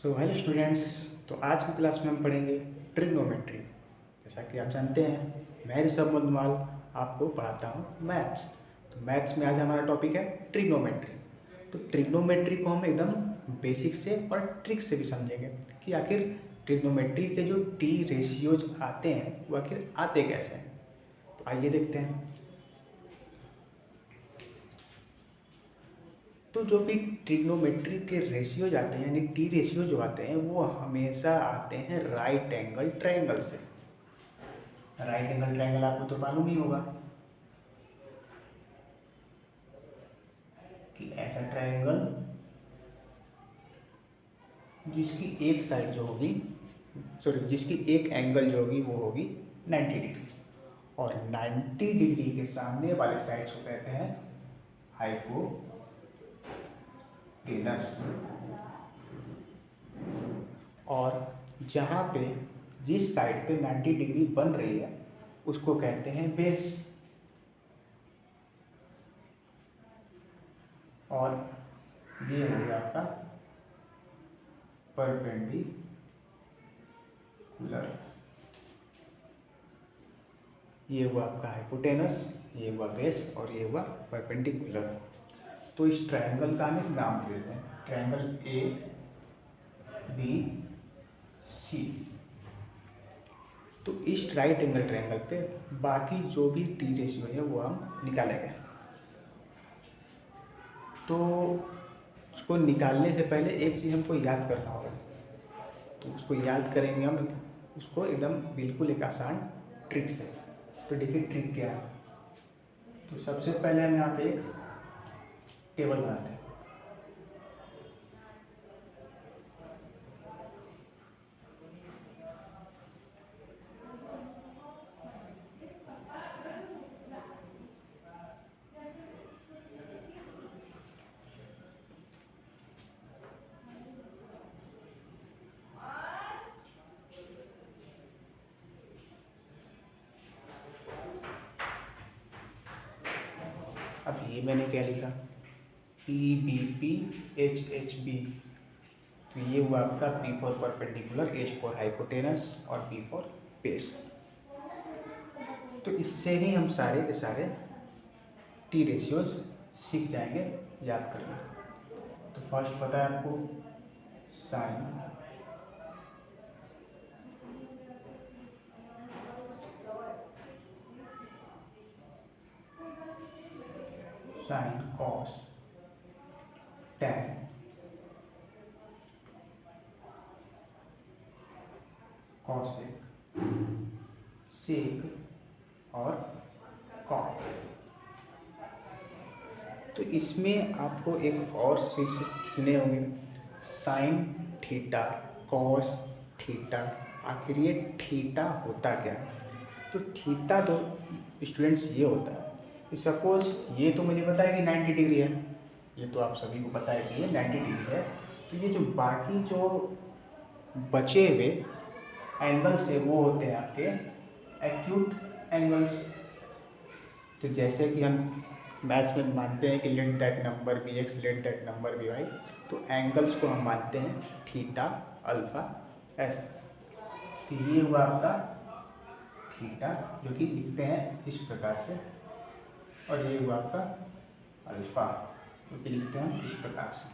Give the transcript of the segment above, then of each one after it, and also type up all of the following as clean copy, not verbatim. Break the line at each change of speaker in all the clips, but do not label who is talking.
So hello students. तो आज की क्लास में हम पढ़ेंगे ट्रिग्नोमेट्री। जैसा कि आप जानते हैं, मैं ऋषभ मधुमाल आपको पढ़ाता हूँ मैथ्स। तो मैथ्स में आज हमारा टॉपिक है ट्रिग्नोमेट्री। तो ट्रिग्नोमेट्री को हम एकदम बेसिक से और ट्रिक से भी समझेंगे कि आखिर ट्रिग्नोमेट्री के जो टी रेशियोज आते हैं वो आखिर आते कैसे हैं। तो आइए देखते हैं। तो जो भी ट्रिग्नोमेट्री के रेशियोज आते हैं यानी टी रेशियो जो आते हैं वो हमेशा आते हैं राइट एंगल ट्रायंगल से। राइट एंगल ट्रायंगल आपको तो मालूम ही होगा कि ऐसा ट्रायंगल जिसकी एक साइड जो होगी, सॉरी, जिसकी एक एंगल जो होगी वो होगी 90 डिग्री, और 90 डिग्री के सामने वाले साइड्स को कहते हैं हाइपोटेनस। और जहाँ पे जिस साइड पे 90 डिग्री बन रही है उसको कहते हैं बेस। और ये हो गया आपका परपेंडिकुलर। ये हुआ आपका हाइपोटेनस, ये हुआ बेस और ये हुआ परपेंडिकुलर। तो इस ट्रायंगल का हम एक नाम दे देते हैं, ट्रायंगल ए बी सी। तो इस राइट एंगल ट्रायंगल पे बाकी जो भी टी रेशियो है वो हम निकालेंगे। तो उसको निकालने से पहले एक चीज़ हमको याद करना होगा। तो उसको याद करेंगे हम उसको एकदम बिल्कुल एक आसान ट्रिक से। तो देखिए ट्रिक क्या है। तो सबसे पहले हम यहाँ पे एक टेबल बनाते हैं। अब ये मैंने क्या लिखा, P B P H H B. तो ये हुआ आपका P for perpendicular, H for hypotenuse और बी फॉर बेस। तो इससे ही हम सारे के सारे टी रेशियोज सीख जाएंगे याद करना। तो फर्स्ट पता है आपको sine sine cos tan cosec sec और कॉट। तो इसमें आपको एक और चीज सुने होंगे, साइन थीटा कॉस थीटा। आखिर ये थीटा होता क्या है? तो थीटा तो स्टूडेंट्स ये होता है कि सपोज ये तो मुझे पता है कि 90 डिग्री है, ये तो आप सभी को पता है कि ये 90 डिग्री है। तो ये जो बाकी जो बचे हुए एंगल्स है वो होते हैं आपके एक्यूट एंगल्स। तो जैसे कि हम मैथ्स में मानते हैं कि let that number be X let that number be Y, तो एंगल्स को हम मानते हैं थीटा अल्फा ऐसा। तो ये हुआ आपका थीटा जो कि लिखते हैं इस प्रकार से, और ये हुआ आपका अल्फा जो कि लिखते हैं इस प्रकार से।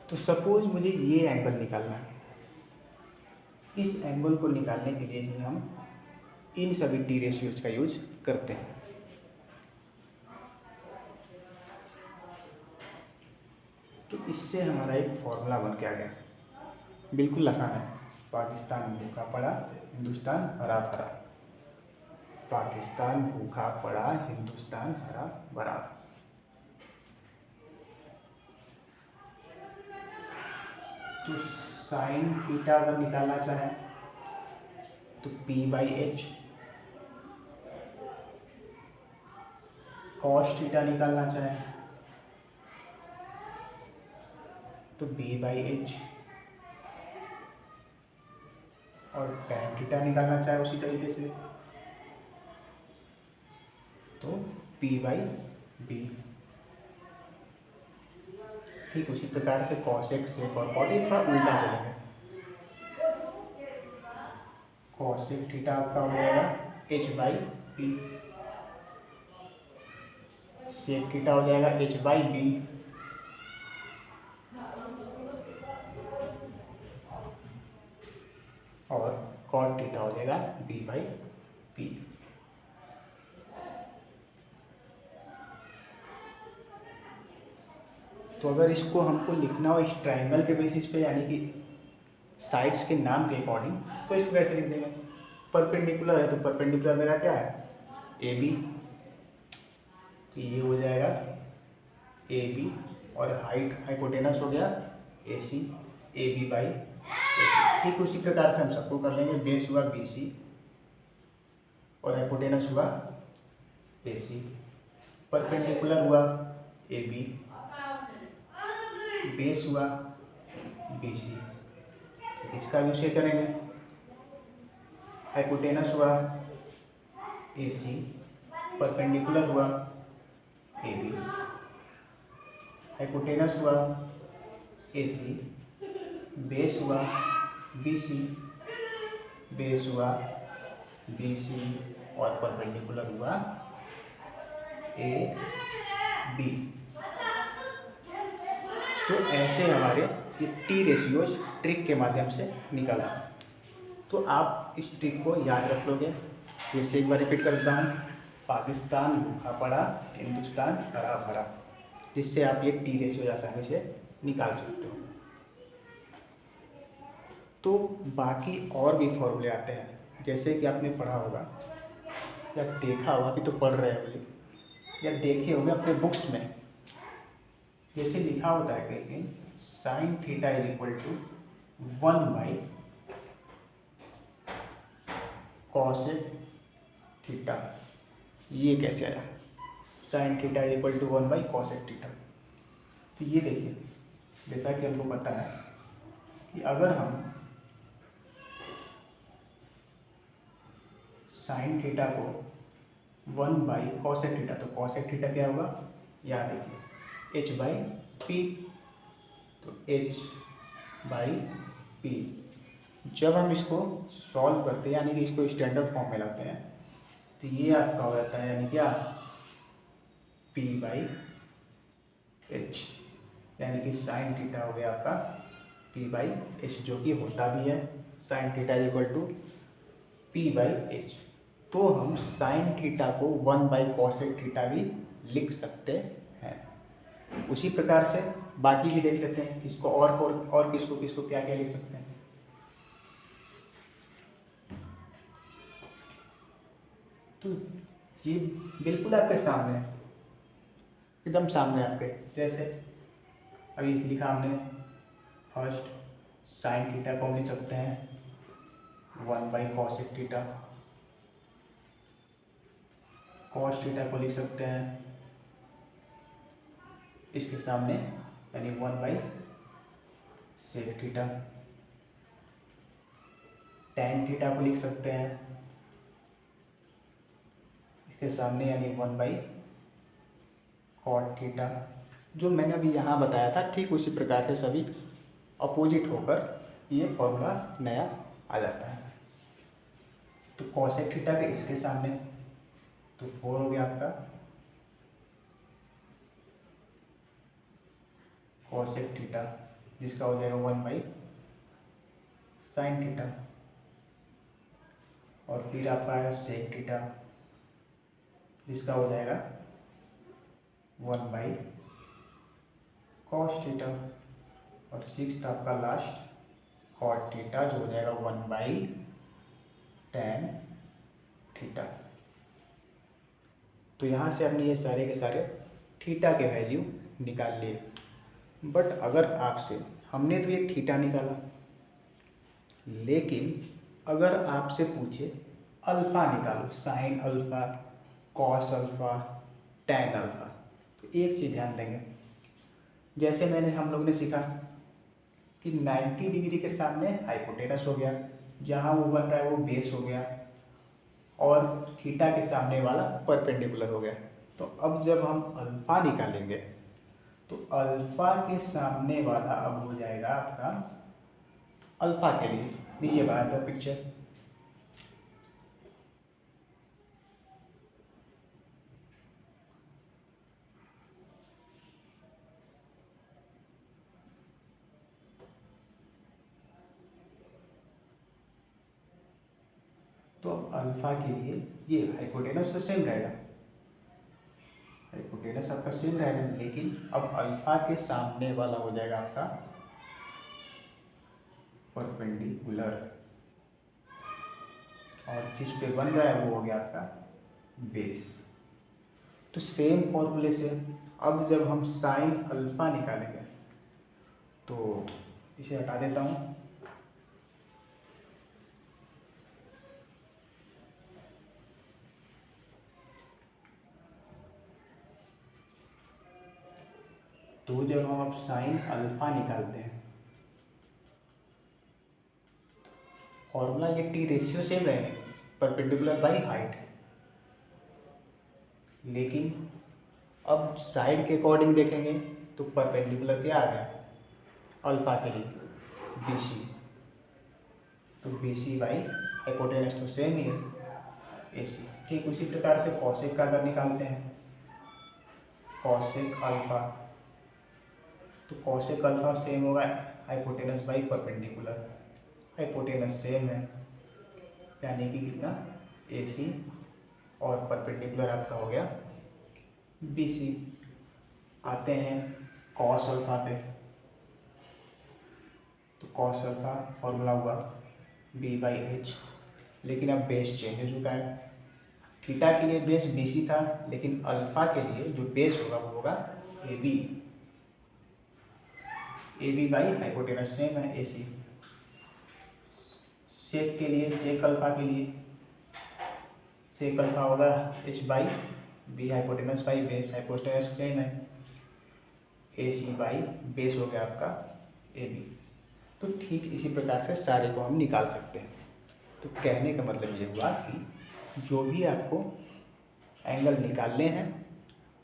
तो सपोज मुझे ये एंगल निकालना है। इस एंगल को निकालने के लिए ही हम इन सभी टी रेशियोज का यूज करते हैं। तो इससे हमारा एक फॉर्मूला बन के आ गया, बिल्कुल आसान है। पाकिस्तान भूखा पड़ा हिंदुस्तान हरा भरा। पाकिस्तान भूखा पड़ा हिंदुस्तान हरा भरा। तो साइन थीटा अगर निकालना चाहें तो P by H, cos theta निकालना चाहें तो बी बाई एच, और टैन थीटा निकालना चाहे उसी तरीके से तो पी बाई बी। ठीक उसी प्रकार से कॉस एक्स सेक और कॉट, ये थोड़ा उल्टा चलेगा। कॉसेक थीटा आपका हो जाएगा h/p, सेक थीटा हो जाएगा h/b, और कॉट थीटा हो जाएगा b/p। तो अगर इसको हमको लिखना हो इस ट्रायंगल के बेसिस पे, यानी कि साइड्स के नाम के अकॉर्डिंग, तो इसको कैसे लिख देंगे? परपेंडिकुलर है तो परपेंडिकुलर मेरा क्या है? ए बी, तो ये हो जाएगा ए बी, और हाइट हाइपोटेनस हो गया ए सी, ए बी बाई ए सी। ठीक उसी प्रकार से हम सबको कर लेंगे। बेस हुआ बी सी और हाइपोटेनस हुआ ए सी, परपेंडिकुलर हुआ ए बी, बेस हुआ बी सी, इसका भी उसे करेंगे। हाइपोटेनस हुआ ए सी, परपेंडिकुलर हुआ ए बी, हाइपोटेनस हुआ ए सी, बेस हुआ बी सी, बेस हुआ बी सी, और परपेंडिकुलर हुआ ए बी। तो ऐसे हमारे ये टी रेशियोज ट्रिक के माध्यम से निकला। तो आप इस ट्रिक को याद रख लोगे। फिर से एक बार रिपीट करता हूँ, पाकिस्तान भूखा पड़ा, हिंदुस्तान हरा भरा, जिससे आप ये टी रेशियो आसानी से निकाल सकते हो। तो बाकी और भी फॉर्मूले आते हैं, जैसे कि आपने पढ़ा होगा या देखा होगा कि तो पढ़ रहे हो या देखे होंगे अपने बुक्स में, जैसे लिखा होता है कहीं sine theta is equal to 1/cos theta. ये कैसे आया? Sine theta is equal to 1/cos theta. तो ये देखिए, जैसा कि हमको पता है कि अगर हम साइन थीटा को 1/cos थीटा, तो cos थीटा क्या होगा? यहाँ देखिए h/p, तो h/p। जब हम इसको सॉल्व करते हैं, यानी कि इसको स्टैंडर्ड फॉर्म में लाते हैं, तो ये आपका हो जाता है, यानी क्या, p/h, यानी कि साइन थीटा हो गया आपका p/h, जो कि होता भी है sine theta is equal to p/h। तो हम साइन थीटा को 1/cos थीटा भी लिख सकते हैं। उसी प्रकार से बाकी भी देख लेते हैं, किसको और किसको किसको क्या क्या लिख सकते हैं। तो ये बिल्कुल आपके सामने है, एकदम सामने आपके। जैसे अभी लिखा हमने, फर्स्ट साइन थीटा को हम लिख सकते हैं 1/cos थीटा, cos थीटा को लिख सकते हैं इसके सामने, यानी 1/sec थीटा, tan थीटा को लिख सकते हैं इसके सामने, यानी 1/cot थीटा। जो मैंने अभी यहाँ बताया था, ठीक उसी प्रकार से सभी अपोजिट होकर ये फॉर्मूला नया आ जाता है। तो cosec थीटा के इसके सामने, तो 4 हो गया आपका cosec थीटा, जिसका हो जाएगा 1/sin थीटा, और फिर आपका है sec थीटा, जिसका हो जाएगा 1/cos थीटा, और सिक्स्थ आपका लास्ट cot थीटा, जो हो जाएगा 1/tan थीटा। तो यहाँ से हमने ये सारे के सारे थीटा के वैल्यू निकाल लिए। बट अगर आपसे, हमने तो ये थीटा निकाला, लेकिन अगर आपसे पूछे अल्फ़ा निकालो, sine alpha, cos alpha, tan alpha, तो एक चीज़ ध्यान देंगे, जैसे हम लोग ने सीखा कि 90 डिग्री के सामने हाइपोटेनस हो गया, जहाँ वो बन रहा है वो बेस हो गया, और थीटा के सामने वाला परपेंडिकुलर हो गया। तो अब जब हम अल्फ़ा निकालेंगे, तो अल्फ़ा के सामने वाला अब हो जाएगा आपका, अल्फ़ा के लिए नीचे बनाया था पिक्चर, तो अल्फ़ा के लिए ये हाइपोटेनस तो सेम रहेगा, हाइपोटेनस आपका सेम रहेगा, लेकिन अब अल्फ़ा के सामने वाला हो जाएगा आपका परपेंडिकुलर, और जिस पे बन रहा है वो हो गया आपका बेस। तो सेम फॉर्मूले से अब जब हम साइन अल्फ़ा निकालेंगे तो इसे हटा देता हूँ, तो जब हम अब साइन अल्फ़ा निकालते हैं, फॉर्मूला ये टी रेशियो सेम रहेंगे, परपेंडिकुलर बाई हाइट, लेकिन अब साइड के अकॉर्डिंग देखेंगे तो परपेंडिकुलर क्या आ गया अल्फ़ा के लिए बी सी, तो बी सी बाई हाइपोटेनस तो सेम ही है ए सी। ठीक उसी प्रकार से कॉसेक का अगर निकालते हैं, कॉसेक अल्फ़ा, तो कॉसेक अल्फ़ा सेम होगा hypotenuse by perpendicular, hypotenuse same है, यानी कि कितना ए सी, और परपेंडिकुलर आपका हो गया बी सी। आते हैं कॉस अल्फ़ा पे, तो कॉस अल्फ़ा फॉर्मूला हुआ बी बाई एच, लेकिन अब बेस चेंज हो चुका है, थीटा के लिए बेस बी सी था, लेकिन अल्फ़ा के लिए जो बेस होगा वो होगा A B, A B by hypotenuse same है ए सी। सेक के लिए, सेक अल्फ़ा के लिए सेक अल्फ़ा होगा H by B hypotenuse by base, hypotenuse same है ए सी बाई बेस हो गया आपका ए बी। तो ठीक इसी प्रकार से सारे को हम निकाल सकते हैं। तो कहने का मतलब ये हुआ कि जो भी आपको एंगल निकालने हैं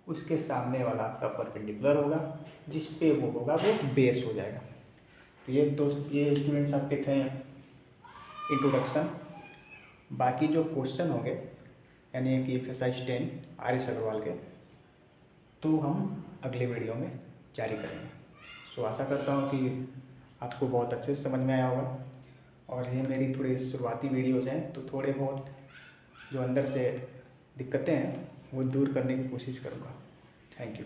उसके सामने वाला आपका परपेंडिकुलर होगा, जिस पे वो होगा वो बेस हो जाएगा। तो ये स्टूडेंट्स आपके थे इंट्रोडक्शन। बाकी जो क्वेश्चन होंगे यानी कि एक्सरसाइज 10 आर एस अग्रवाल के, तो हम अगले वीडियो में जारी करेंगे। सो आशा करता हूँ कि आपको बहुत अच्छे से समझ में आया होगा, और ये मेरी थोड़ी शुरुआती वीडियोज़ हैं, तो थोड़े बहुत जो अंदर से दिक्कतें हैं वो दूर करने की कोशिश करूँगा। Thank you.